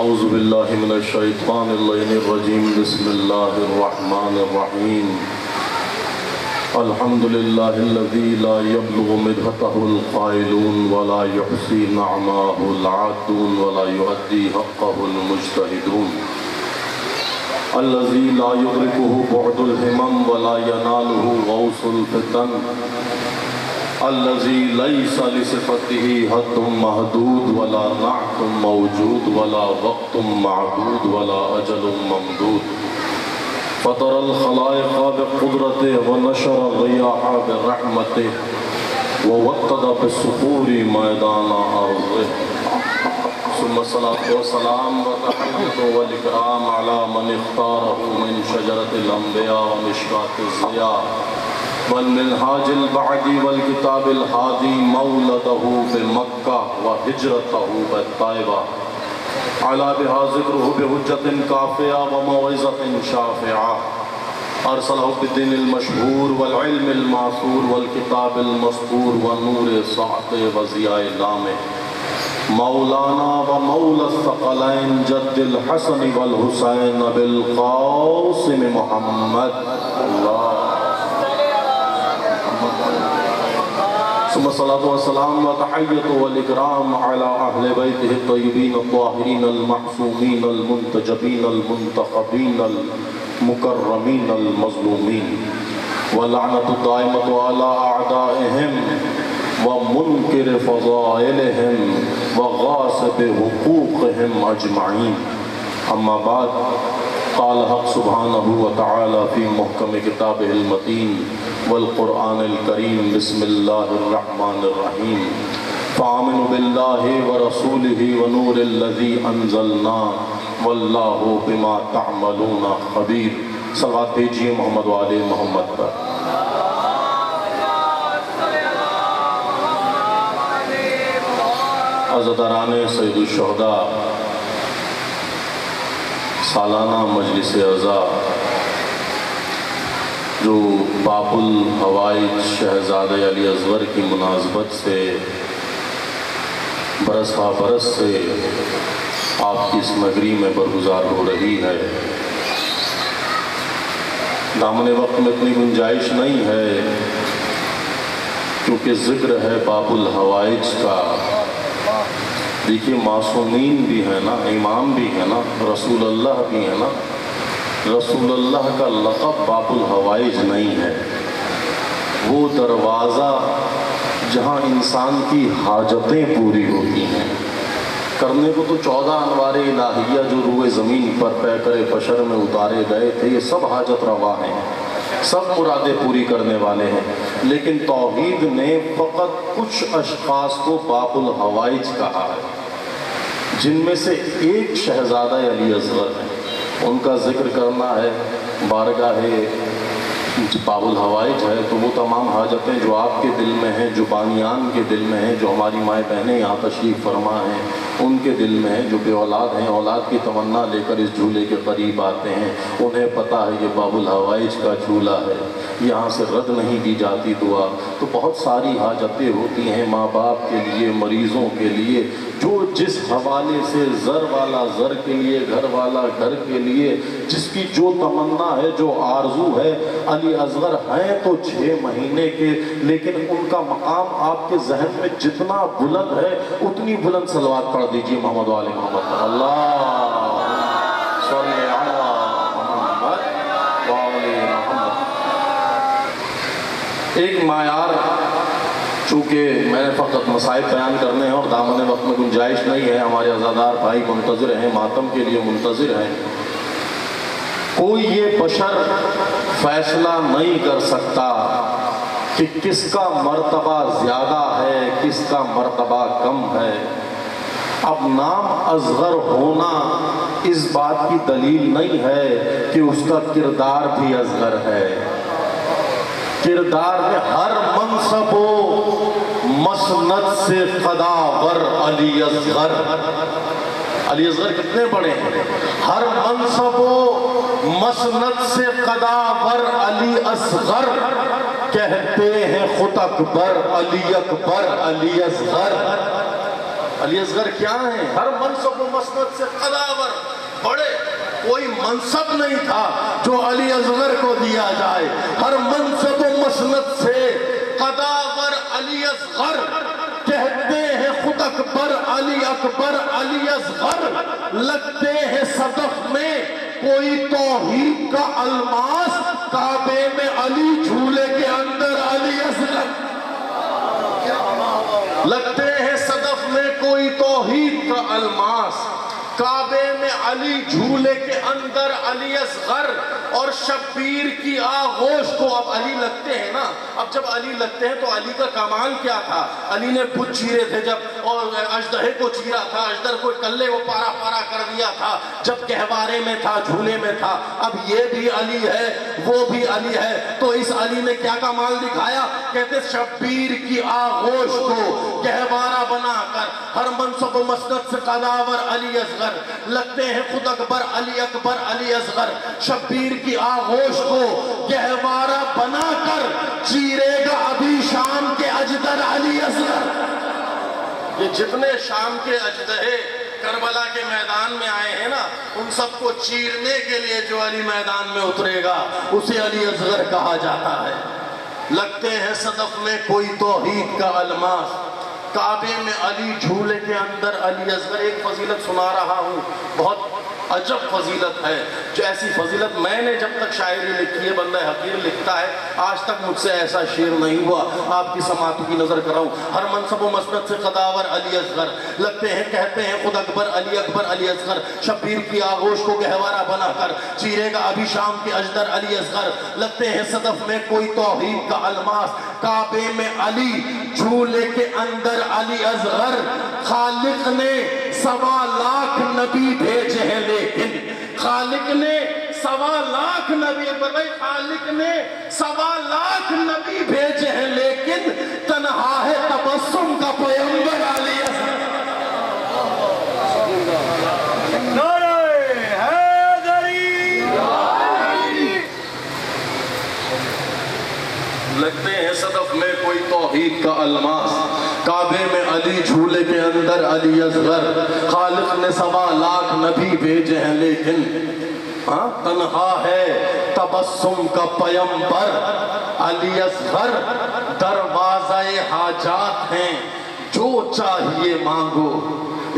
اعوذ باللہ من الشیطان اللعین الرجیم بسم اللہ الرحمن الرحیم الحمدللہ الذی لا یبلغ مدحتہ القائلون ولا یحصی نعماہ العادون ولا یؤدی حقہ المجتہدون الذی لا یدرکہ بعد الہمم ولا ینالہ غوث الفتن الذي ليس لصفته حد محدود ولا نعت موجود ولا وقت معدود ولا أجل ممدود فطر الخلائق بقدرته ونشر الرياح برحمته ووطد بالصخور ميدان أرضه ثم الصلاة والسلام وتحية والإكرام على من اختاره من شجرة الأنبياء ومشكاة الضياء والمنهاج البعدي والكتاب الهادي مولده بمكة وهجرته بالطائبة على بها ذكره بحجة كافية وموعظة شافعة أرسله بالدين المشهور والعلم المعصور والكتاب المسطور والنور الصعق وضياء اللامع مولانا ومولى الثقلين جد الحسن والحسين بالقاسم محمد الله ثم الصلاة والسلام وتحية والإكرام على أهل بيته الطيبين الطاهرين المحسومين المنتجبين المنتخبين المكرمين المظلومين واللعنة الدائمة على أعدائهم ومنكر فضائلهم وغاصب حقوقهم أجمعين أما بعد قال حق سبحانه وتعالى في محكم كتابه المتين والقرآن الكريم بسم الله الرحمن الرحيم فآمنوا بالله ورسوله ونور الذي أنزلنا والله بما تعملون خبير صلوات بھیجئے محمد وآل محمد پر عزاداران سید الشہداء سالانہ مجلس اعزا جو باب الحوائج شہزادہ علی اصغر کی مناسبت سے برس ہا برس سے آپ کی اس نگری میں برگزار ہو رہی ہے دامن وقت میں اتنی گنجائش نہیں ہے کیونکہ ذکر ہے باب الحوائج کا دیکھیے معصومین بھی ہے نا امام بھی ہے نا رسول اللہ بھی ہے نا رسول اللہ کا لقب باب الحوائج نہیں ہے وہ دروازہ جہاں انسان کی حاجتیں پوری ہوتی ہیں کرنے کو تو 14 انوار الہیہ جو روئے زمین پر پیکر بشر میں اتارے گئے تھے یہ سب حاجت روا ہیں سب مرادیں پوری کرنے والے ہیں لیکن توحید نے فقط کچھ اشخاص کو باب الحوائج کہا ہے جن میں سے ایک شہزادہ علی اصغر ہیں ان کا ذکر کرنا ہے بارگاہ باب الحوائج ہے تو وہ تمام حاجتیں جو آپ کے دل میں ہیں جو بانیان کے دل میں ہیں جو ہماری مائیں بہنیں یہاں تشریف فرما ہیں ان کے دل میں ہیں جو بے اولاد ہیں اولاد کی تمنا لے کر اس جھولے کے قریب آتے ہیں انہیں پتہ ہے یہ باب الحوائج کا جھولا ہے یہاں سے رد نہیں کی جاتی دعا تو بہت ساری حاجتیں ہوتی ہیں ماں باپ کے لیے مریضوں کے لیے جو جس حوالے سے زر والا زر کے لیے گھر والا گھر کے لیے جس کی جو تمنا ہے جو آرزو ہے علی اصغر ہیں تو 6 مہینے کے لیکن ان کا مقام آپ کے ذہن میں جتنا بلند ہے اتنی بلند صلوات پڑھ دیجئے محمد و آل محمد اللہ صلی علی محمد و آل محمد ایک معیار چونکہ میں نے فقط مسائل بیان کرنے ہیں اور دامن وقت میں گنجائش نہیں ہے ہمارے عزادار بھائی منتظر ہیں ماتم کے لیے منتظر ہیں کوئی یہ بشر فیصلہ نہیں کر سکتا کہ کس کا مرتبہ زیادہ ہے کس کا مرتبہ کم ہے اب نام اصغر ہونا اس بات کی دلیل نہیں ہے کہ اس کا کردار بھی اصغر ہے کردار میں ہر منصب و مسند سے قداور علی اصغر علی اصغر کتنے بڑے ہیں ہر منصب و مسند سے قداور علی اصغر کہتے ہیں خود اکبر علی اکبر علی اصغر علی اصغر کیا ہیں؟ ہر منصب و مسند سے قداور بڑے، کوئی منصب نہیں تھا جو علی اصغر کو دیا جائے، ہر منصب و مسند سے قداور علی اصغر، کہتے ہیں خود اکبر علی اصغر، لگتے ہیں صدف میں کوئی توحید کا الماس، کعبے میں علی جھولے کے اندر علی اصغر، لگتے ہیں صدف میں کوئی توحید کا الماس، کعبے میں علی جھولے کے اندر علی اصغر، اور شبیر کی آغوش کو اب علی لگتے ہیں نا، اب جب علی لگتے ہیں تو علی کا کمال کیا تھا؟ علی نے بت چیرے تھے جب، اور اژدہے کو چیرا تھا، اژدر کو کلے کو پارا پارا کر دیا تھا جب گہوارے میں تھا، جھولے میں تھا، اب یہ بھی علی ہے وہ بھی علی ہے، تو اس علی نے کیا کمال دکھایا؟ کہتے شبیر کی آغوش کو گہوارہ بنا کر ہر منصب و مسند سے قداور علی اصغر، لگتے ہیں خود اکبر علی اصغر، شبیر کی آغوش کو گہوارہ بنا کر چیرے گا ابھی شام کے اجدر علی اصغر۔ یہ جتنے شام کے اجدہے کربلا کے میدان میں آئے ہیں نا، ان سب کو چیرنے کے لیے جو علی میدان میں اترے گا اسے علی اصغر کہا جاتا ہے۔ لگتے ہیں صدف میں کوئی توحید کا الماس، کعبے میں علی جھولے کے اندر علی اصغر۔ ایک فضیلت سنا رہا ہوں، بہت عجب فضیلت ہے، جو ایسی فضیلت میں نے جب تک شاعری لکھی ہے، بندہ حقیر لکھتا ہے، آج تک مجھ سے ایسا شعر نہیں ہوا۔ آپ کی سماعتوں کی نظر کر رہا ہوں۔ ہر منصب و مسند سے قداور علی اصغر، لگتے ہیں کہتے ہیں خود اکبر علی اصغر، شبیر کی آغوش کو گہوارہ بنا کر چیرے گا ابھی شام کے اجدر علی اصغر، لگتے ہیں صدف میں کوئی توحید کا الماس، کعبے میں علی جھولے کے اندر علی اصغر۔ خالق نے 1.25 لاکھ نبی بھیجے ہیں، لیکن خالق نے 1.25 لاکھ نبی، خالق نے 1.25 لاکھ نبی بھیجے ہیں، لیکن تنہا ہے تبسم کا پیغمبر علی اصغر۔ لگتے ہیں صدف میں کوئی توحید کا الماس، کعبے میں علی جھولے کے اندر علی اصغر۔ خالق نے 1.25 لاکھ نبی بھیجے ہیں، لیکن تنہا ہے تبسم کا پیغمبر علی اصغر۔ دروازہ حاجات ہیں جو چاہیے مانگو،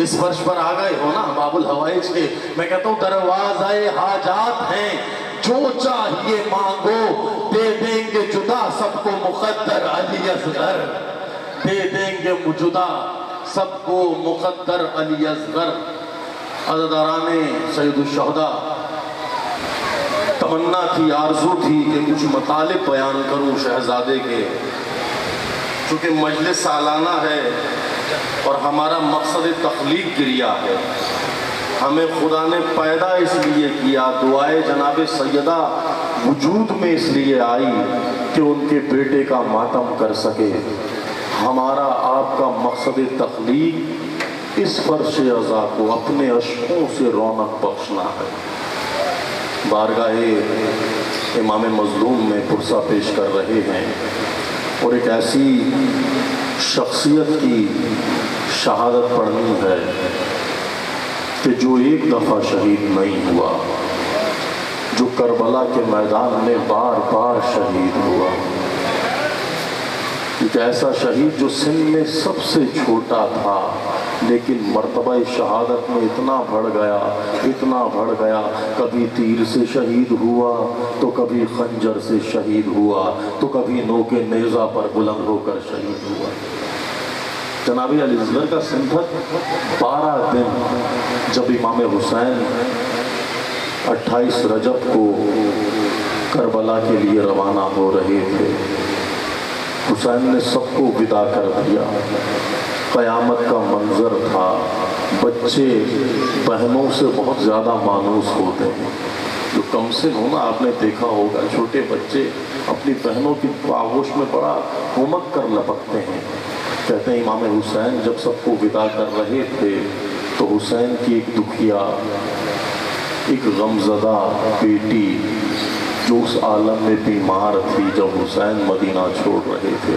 اس فرش پر آ گئے ہو نا باب الحوائج کے، میں کہتا ہوں دروازہ حاجات ہیں جو چاہیے مانگو، دے دیں گے جدا سب کو مقدر علی اصغر، دے دیں گے جدا سب کو مقدر علی اصغر۔ عزاداران سید الشہداء، تمنا تھی، آرزو تھی کہ کچھ مطالب بیان کروں شہزادے کے، چونکہ مجلس سالانہ ہے اور ہمارا مقصد تخلیق گریہ ہے، ہمیں خدا نے پیدا اس لیے کیا، دعائے جناب سیدہ وجود میں اس لیے آئی کہ ان کے بیٹے کا ماتم کر سکے۔ ہمارا آپ کا مقصد تخلیق اس فرش عزا کو اپنے اشکوں سے رونق بخشنا ہے۔ بارگاہ امام مظلوم میں پرسہ پیش کر رہے ہیں، اور ایک ایسی شخصیت کی شہادت پڑھنی ہے کہ جو ایک دفعہ شہید نہیں ہوا، جو کربلا کے میدان میں بار بار شہید ہوا، ایک ایسا شہید جو سن میں سب سے چھوٹا تھا، لیکن مرتبہ شہادت میں اتنا بڑھ گیا، کبھی تیر سے شہید ہوا تو کبھی خنجر سے شہید ہوا تو کبھی نوک نیزہ پر بلند ہو کر شہید ہوا۔ جناب علی اصغر کا سندھت 12 دن جب امام حسین 28 رجب کو کربلا کے لیے روانہ ہو رہے تھے، حسین نے سب کو ودا کر دیا۔ قیامت کا منظر تھا، بچے بہنوں سے بہت زیادہ مانوس ہوتے ہیں، جو کم سن ہونا آپ نے دیکھا ہوگا، چھوٹے بچے اپنی بہنوں کی آغوش میں بڑا گھمک کر لپکتے ہیں۔ کہتے ہیں امام حسین جب سب کو ودا کر رہے تھے تو حسین کی ایک دکھیا، ایک غمزدہ بیٹی جو اس عالم میں بیمار تھی جب حسین مدینہ چھوڑ رہے تھے،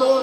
2